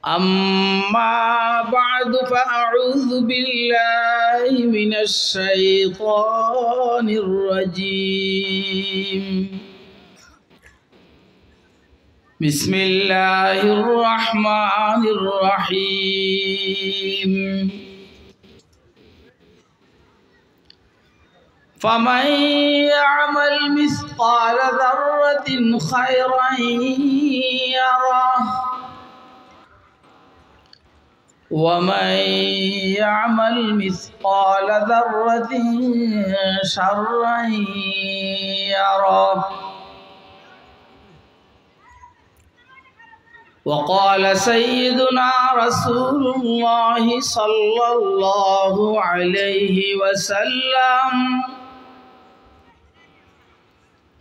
أما بعد فأعوذ بالله من الشيطان الرجيم بسم الله الرحمن الرحيم فمن يعمل مثقال ذرة خيرا يره ومن يعمل مثقال ذرة شرا يره وقال سيدنا رسول الله صلى الله عليه وسلم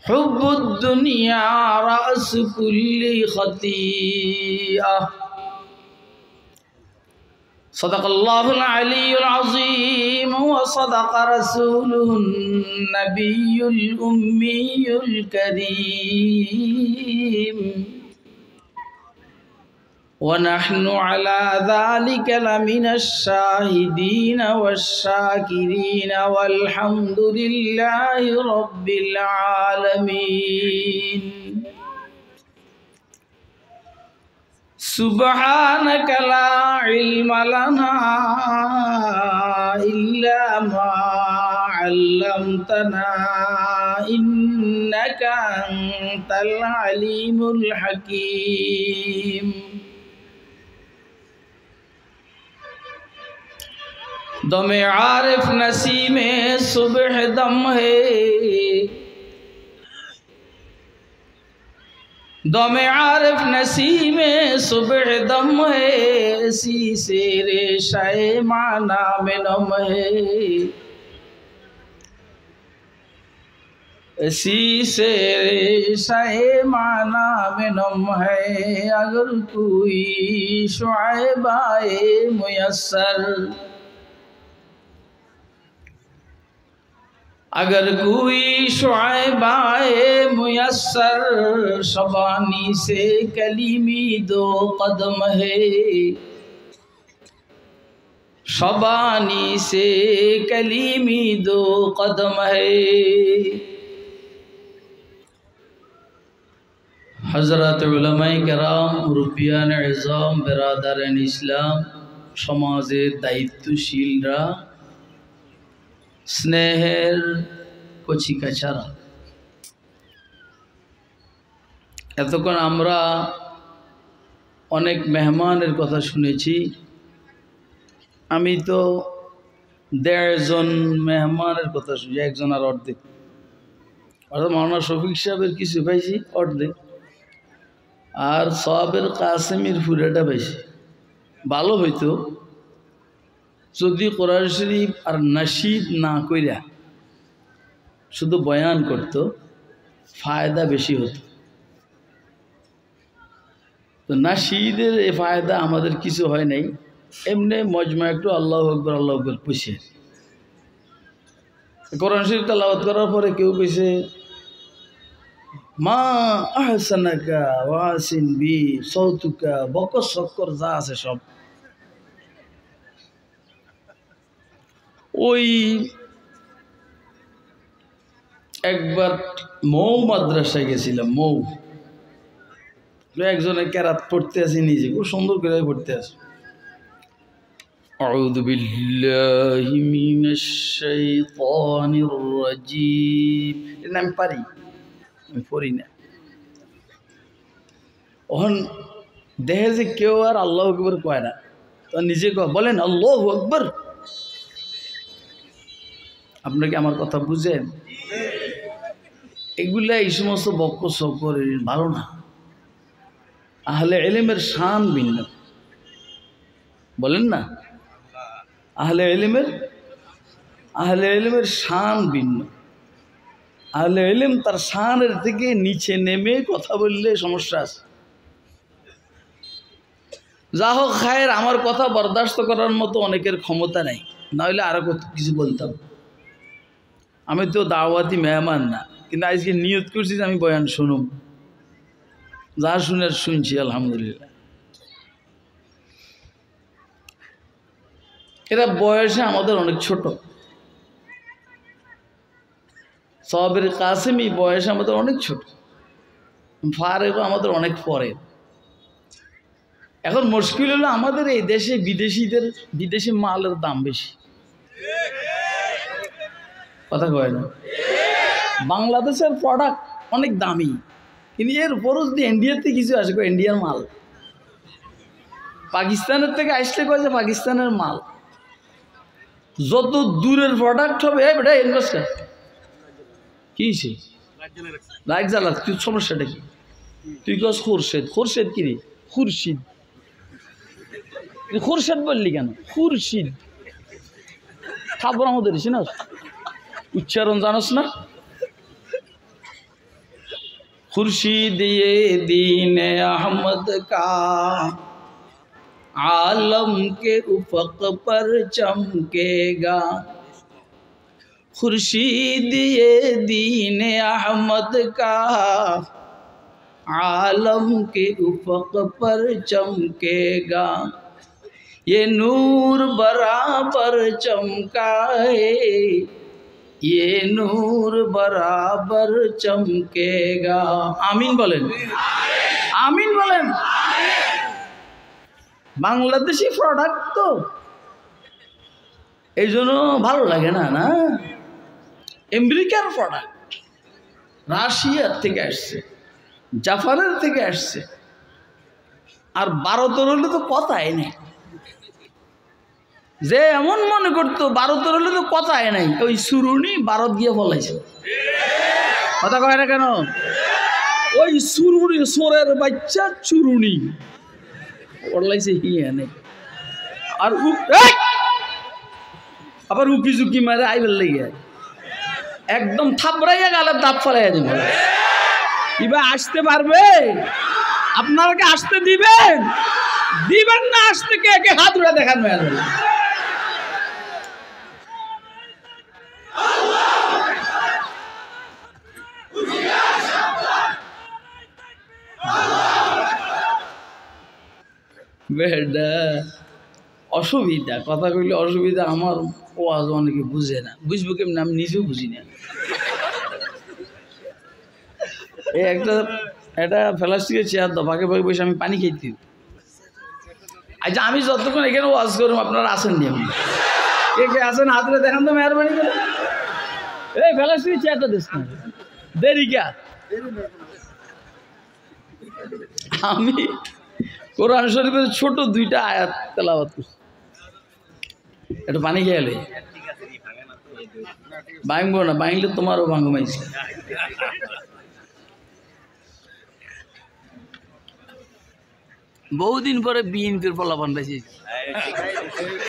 حب الدنيا رأس كل خطيئة صدق الله العلي العظيم وصدق رسوله النبي الأمي الكريم ونحن على ذلك لمن الشاهدين والشاكرين والحمد لله رب العالمين سبحانك لا علم لنا إلا ما علمتنا إنك أنت العليم الحكيم दम आरिफ नसीमे सुबह दम है दम आरिफ नसीमे सुबह दम है सी सेरे शाये माना में नम है सी सेरे शाये माना में नम है अगर कोई शुआइबाए मुयस्सर अगर कोई शुआइबाए मुयस्सर शबानी से कलीमी दो कदम है शबानी से कलीमी दो कदम है हज़रत उलमाए कराम मुरब्बियान इज़ाम बिरादरान इस्लाम समाजेर दायित्वशीलरा स्नेहेर कचिकाचारा एतक्षण आमरा अनेक मेहमानेर कथा शुनेछि आमी तो 1.5 जन मेहमानेर कथा शुनेछि एकजन आर अर्धेक अर्थात मौलाना शफिक साहेबेर किछु पाइछि अर्धेक आर साहेबेर कासिमेर पुराटा पाइछि भालो हयतो যদি কোরআন শরীফ আর নাশিদ না কইরা শুধু বয়ান করত ফায়দা বেশি হতো তো নাশিদের এই ফায়দা আমাদের কিছু হয় নাই এমনি মজমা একটু আল্লাহু আকবার পুষে কোরআন শরীফ তেলাওয়াত করার পরে কেউ কইছে মা আহসানাকা ওয়াসিন বি সাউতুকা বকর সকর যা আছে সব ওই একবার মৌ মাদ্রাসায় গেছিলাম মৌ একজনের কেরাত পড়তে আসি নিজে খুব সুন্দর করে পড়তে আসি আউযু বিল্লাহি মিনাশ শাইতানির রাজিম এটা আমি পারি আমি পড়ি না ওহন দেখে যে কেউ আর আল্লাহু আকবার কয় না তো নিজে বলেন আল্লাহু আকবার আপনারা কি আমার কথা বুঝেন এগুলা এই সমস্ত বক্ক সকর ভালো না আহলে ইলমের শান ভিন্ন বলেন না আহলে ইলমের শান ভিন্ন আহলে ইলম তার শানের থেকে নিচে নেমে কথা বললে সমস্যা আছে যা হোক খায়ের আমার কথা বরদাস্ত করার মতো অনেকের ক্ষমতা নাই না হলে আরো কিছু বলতাম আমি তো দাওয়াতি মেহমান না কিন্তু আজকে নিয়ত করছি যে আমি বয়ান শুনুম, যা শুনে শুনছি আলহামদুলিল্লাহ। এরা বয়সে আমাদের অনেক ছোট। সাবির কাসেমি বয়সে আমাদের অনেক ছোট, ফারেকও আমাদের অনেক পরে। এখন মুশকিল হলো আমাদের এই দেশে বিদেশি মালের দাম বেশি, কথা কয় না। বাংলাদেশের প্রোডাক্ট অনেক দামি, কিন্তু এর উপরও যদি ইন্ডিয়াতে কিছু আসে ইন্ডিয়ার মাল, পাকিস্তানের থেকে আসলে কয় যে পাকিস্তানের মাল। যত দূরের প্রোডাক্ট হবে বেটা ইনভেস্টার কি লাইট জ্বালা, তুই সমস্যাটা কি? তুই কস খোরশেদ, খোরশেদ কি রে? খুরশিদ, খোরশেদ বললি কেন? খুরশিদ খাবার আমাদের চিনাস, উচ্চারণ জানাস না? खुर्शीद ये दीन अहमद का आलम के उफक पर चमकेगा। खुर्शीद ये दीन अहमद का आलम के उफक पर चमकेगा। ये नूर बराबर चमका है, ये नूर बराबर चमकेगा। आमीन बोलें, आमीन बोलें। বাংলাদেশি প্রোডাক্ট তো এই জন্য ভালো লাগে না। না, আমেরিকার প্রোডাক্ট, রাশিয়ার থেকে আসছে, জাপানের থেকে আসছে, আর ভারতের হলে তো কথাই নেই। যে এমন মনে করতো ভারতের হলে তো কথাই নাই, ওই সুরুনি ভারত গিয়ে ফলাইছে। কথা কয় না কেন? ওই সুরুনি, সোরের বাচ্চা চুরুনি পড়লাইছে হিয়ানে, আর আবার উকি ঝুঁকি মারে আইবেল লেগে একদম থাপড়াইয়া গালের দাঁত ফলাইয়া দেব। এবার আসতে পারবে? আপনারা কি আসতে দিবেন? দিবেন না? আসতে কে কে হাত উড়ে দেখান। বেডা অসুবিধা, কথা কইলে অসুবিধা। আমার ওয়াজ অনেকে বুঝে না, বুঝবো কেমন? আমি নিজেও বুঝি না। এই একটা প্লাস্টিকের চেয়ার দাও, ভাগে ভাগে বসে আমি পানি খেতে। আচ্ছা, আমি যতক্ষণ এখানে ওয়াজ করুম আপনারা আসেন নি? কে কে আসেন? হাতরে দেখান তো মেহরবানি করে। এই প্লাস্টিকের চেয়ারটা দিস না, দেরি কে? আমি কোরআন শরীফের ছোট 2টা আয়াত তেলাওয়াত করছি। একটু পানি খেয়ে এলে ভাঙবো না, ভাঙলে তোমারও ভাঙমাইছে। বহুদিন পরে বিএনপির ফলাফল পাইছি।